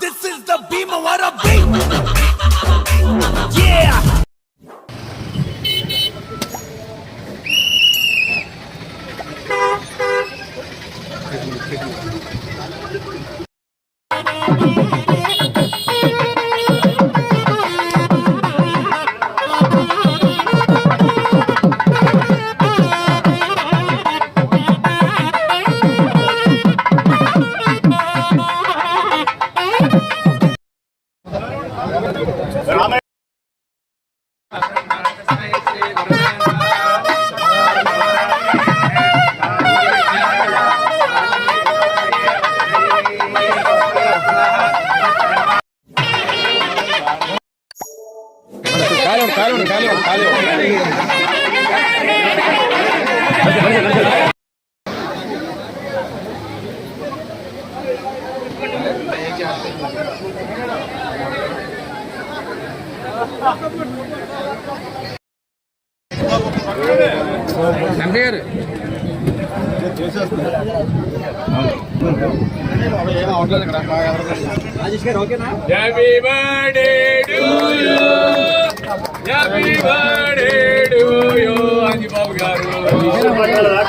This is the Bhimavara beat. Yeah. Happy birthday to you. Happy birthday to you. Anji Babu garu.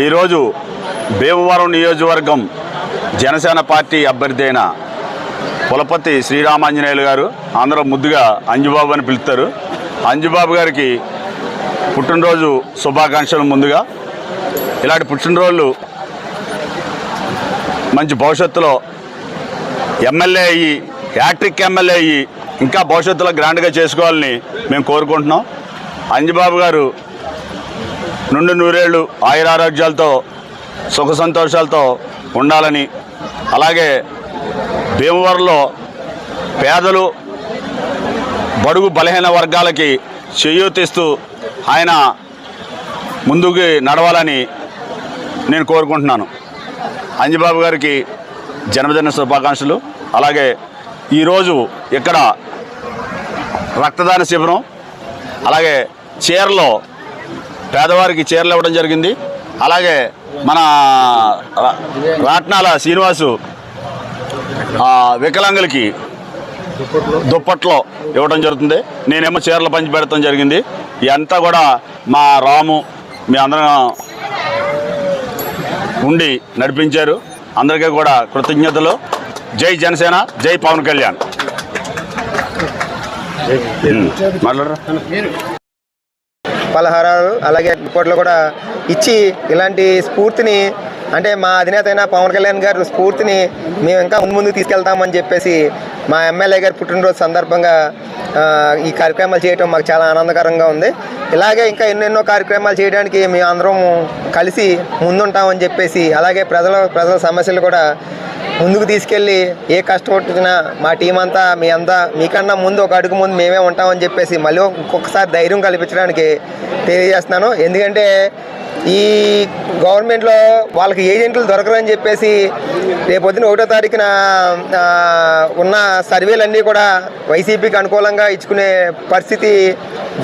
ఈరోజు భీమవరం నియోజకవర్గం Janasena party అభ్యర్థి అయిన పులపతి శ్రీరామాంజనేయులు గారు అందరూ ముద్దుగా అంజుబాబు అని పిలుస్తారు. అంజుబాబు గారికి పుట్టినరోజు శుభాకాంక్షలు. ముందుగా ఇలాంటి పుట్టినరోజులు మంచి భవిష్యత్తులో ఎమ్మెల్యే అయ్యి హ్యాట్రిక్ ఎమ్మెల్యే అయ్యి ఇంకా భవిష్యత్తులో గ్రాండ్గా చేసుకోవాలని మేము కోరుకుంటున్నాం. అంజిబాబు గారు నుండి నూరేళ్ళు ఆయురారోగ్యాలతో సుఖ సంతోషాలతో ఉండాలని, అలాగే భీమవరంలో పేదలు బడుగు బలహీన వర్గాలకి చేయూతిస్తూ ఆయన ముందుకు నడవాలని నేను కోరుకుంటున్నాను. అంజిబాబు గారికి జన్మదిన శుభాకాంక్షలు. అలాగే ఈరోజు ఇక్కడ రక్తదాన శిబిరం, అలాగే చీరలో పేదవారికి చీరలు ఇవ్వడం జరిగింది. అలాగే మన రాట్నాల శ్రీనివాసు వికలాంగులకి దుప్పట్లో ఇవ్వడం జరుగుతుంది. నేనేమో చీరలు పంచి పెడతాం జరిగింది. ఇదంతా కూడా మా రాము మీ అందరం ఉండి నడిపించారు. అందరికీ కూడా కృతజ్ఞతలు. జై జనసేన, జై పవన్ కళ్యాణ్. మాట్లాడరా. పలహారాలు అలాగే దుప్పట్లు కూడా ఇచ్చి ఇలాంటి స్ఫూర్తిని, అంటే మా అధినేత అయిన పవన్ కళ్యాణ్ గారు స్ఫూర్తిని మేము ఇంకా ముందుకు తీసుకెళ్తామని చెప్పేసి మా ఎమ్మెల్యే గారు పుట్టినరోజు సందర్భంగా ఈ కార్యక్రమాలు చేయడం మాకు చాలా ఆనందకరంగా ఉంది. ఇలాగే ఇంకా ఎన్నెన్నో కార్యక్రమాలు చేయడానికి మేము అందరం కలిసి ముందుంటామని చెప్పేసి, అలాగే ప్రజల సమస్యలు కూడా ముందుకు తీసుకెళ్ళి ఏ కష్టం వచ్చినా మా టీం అంతా మీకన్నా ముందు ఒక అడుగు ముందు మేమే ఉంటామని చెప్పేసి మళ్ళీ ఇంకొకసారి ధైర్యం కల్పించడానికి తెలియజేస్తున్నాను. ఎందుకంటే ఈ గవర్నమెంట్లో వాళ్ళకి ఏజెంట్లు దొరకరని చెప్పేసి రేపొద్దున 1వ తారీఖున ఉన్న సర్వేలన్నీ కూడా వైసీపీకి అనుకూలంగా ఇచ్చుకునే పరిస్థితి,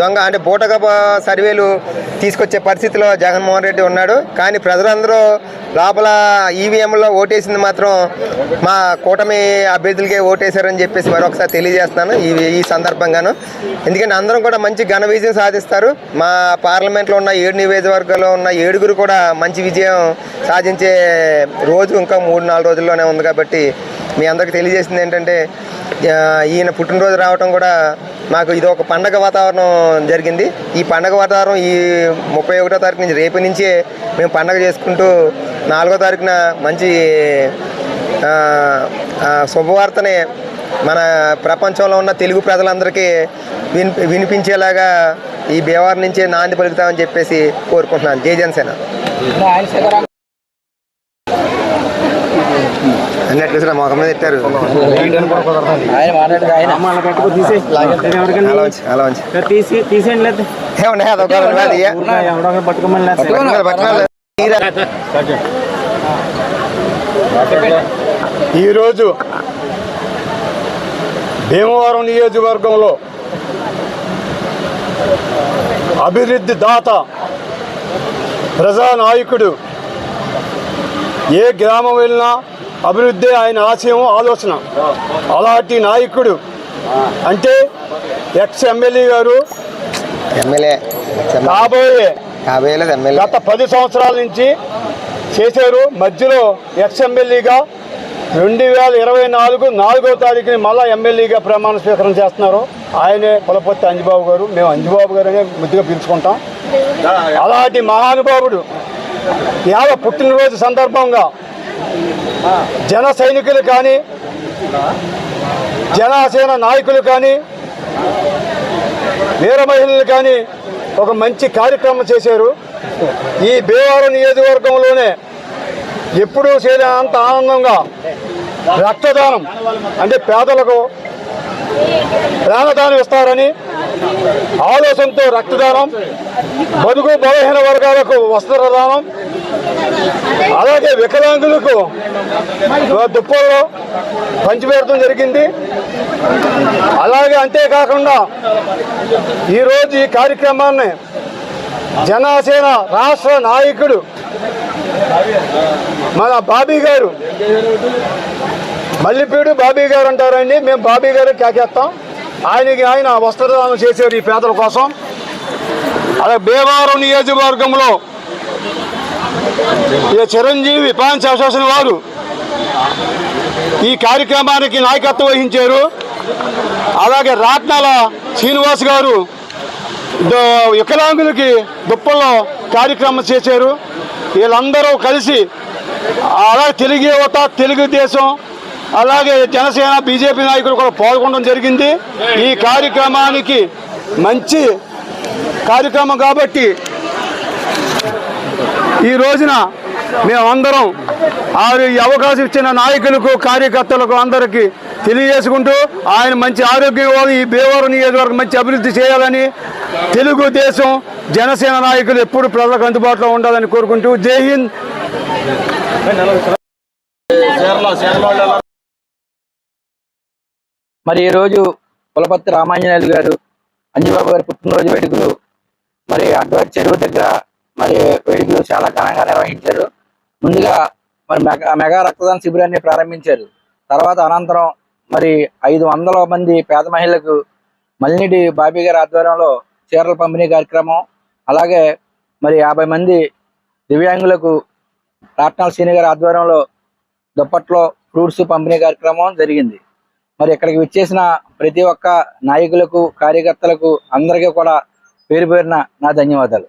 దొంగ అంటే బూటక సర్వేలు తీసుకొచ్చే పరిస్థితిలో జగన్మోహన్ రెడ్డి ఉన్నాడు. కానీ ప్రజలందరూ లోపల ఈవీఎంలో ఓటేసింది మాత్రం మా కూటమి అభ్యర్థులకే ఓటేశారని చెప్పేసి మరొకసారి తెలియజేస్తున్నాను ఈ సందర్భంగాను. ఎందుకంటే అందరం కూడా మంచి ఘన విజయం సాధిస్తారు. మా పార్లమెంట్లో ఉన్న 7 నియోజకవర్గాల్లో ఉన్న 7గురు కూడా మంచి విజయం సాధించే రోజు ఇంకా 3-4 రోజుల్లోనే ఉంది. కాబట్టి మీ అందరికీ తెలియజేసింది ఏంటంటే, ఈయన పుట్టినరోజు రావటం కూడా మాకు ఇది ఒక పండగ వాతావరణం జరిగింది. ఈ పండగ వాతావరణం ఈ 31వ తారీఖు నుంచి, రేపు నుంచే మేము పండగ చేసుకుంటూ 4వ తారీఖున మంచి శుభవార్తని మన ప్రపంచంలో ఉన్న తెలుగు ప్రజలందరికీ వినిపించేలాగా ఈ భీమవరం నుంచే నాంది పలుకుతామని చెప్పేసి కోరుకుంటున్నాను. జై జనసేన. అన్నట్లు మొఖం మీద పెట్టారు. ఈరోజు భీమవరం నియోజకవర్గంలో అభివృద్ధి దాత, ప్రజానాయకుడు, ఏ గ్రామం వెళ్ళినా అభివృద్ధి ఆయన ఆశయం, ఆలోచన. అలాంటి నాయకుడు అంటే ఎమ్మెల్యే గారు, కాబోయే గత 10 సంవత్సరాల నుంచి చేశారు. మధ్యలో ఎమ్మెల్యేగా 2024 4వ తారీఖుని మళ్ళా ఎమ్మెల్యేగా ప్రమాణ స్వీకారం చేస్తున్నారు. ఆయనే పులపర్తి అంజిబాబు గారు. మేము అంజిబాబు గారు అనే ముద్దుగా పిలుచుకుంటాం. అలాంటి మహానుభావుడు ఇవాళ పుట్టినరోజు సందర్భంగా జన సైనికులు కానీ, జనసేన నాయకులు కానీ, వీర మహిళలు కానీ ఒక మంచి కార్యక్రమం చేశారు. ఈ భీమవరం నియోజకవర్గంలోనే ఎప్పుడూ చేయలేనంత ఆనందంగా రక్తదానం, అంటే పేదలకు ప్రాణదానం ఇస్తారని ఆలోచనతో రక్తదానం, బడుగు బలహీన వర్గాలకు వస్త్రదానం, అలాగే వికలాంగులకు దుప్పల్లో పంచిపెట్టడం జరిగింది. అలాగే అంతేకాకుండా ఈరోజు ఈ కార్యక్రమాన్ని జనసేన రాష్ట్ర నాయకుడు మన బాబీ గారు, మల్లిపీడు బాబీ గారు అంటారండి, మేము బాబీ గారు కేకేస్తాం. ఆయన వస్త్రదానం చేశారు ఈ పేదల కోసం. అలాగే భీమవరం నియోజకవర్గంలో చిరంజీవి ఫ్యాన్స్ అసోసియేషన్ వారు ఈ కార్యక్రమానికి నాయకత్వం వహించారు. అలాగే రాట్నాల శ్రీనివాస్ గారు వికలాంగులకి దుప్పల్లో కార్యక్రమం చేశారు. వీళ్ళందరూ కలిసి అలాగే తెలుగు యువత, తెలుగుదేశం, అలాగే జనసేన బీజేపీ నాయకులు కూడా పాల్గొనడం జరిగింది. ఈ కార్యక్రమానికి మంచి కార్యక్రమం కాబట్టి ఈ రోజున మేమందరం ఈ అవకాశం ఇచ్చిన నాయకులకు కార్యకర్తలకు అందరికీ తెలియజేసుకుంటూ ఆయన మంచి ఆరోగ్యం ఈ భీమవరం నియోజకవర్గం మంచి అభివృద్ధి చేయాలని తెలుగుదేశం జనసేన నాయకులు ఎప్పుడు ప్రజలకు అందుబాటులో ఉండాలని కోరుకుంటూ జై హింద్. మరి ఈరోజు పులపర్తి రామాంజనేయులు గారు అంజిబాబు గారి పుట్టినరోజు వేడుకలు మరి అడ్వాయిట్ చెరువు దగ్గర మరి వేడుకలు చాలా ఘనంగా నిర్వహించారు. ముందుగా మరి మెగా రక్తదాన శిబిరాన్ని ప్రారంభించారు. తర్వాత అనంతరం మరి 500 మంది పేద మహిళలకు మల్లినేటి బాబీ గారి ఆధ్వర్యంలో చీరల పంపిణీ కార్యక్రమం, అలాగే మరి 50 మంది దివ్యాంగులకు రాట్నాల శ్రీని గారి ఆధ్వర్యంలో దుప్పట్లో ఫ్రూట్స్ పంపిణీ కార్యక్రమం జరిగింది. మరి ఇక్కడికి విచ్చేసిన ప్రతి ఒక్క నాయకులకు కార్యకర్తలకు అందరికీ కూడా పేరు పేరున నా ధన్యవాదాలు.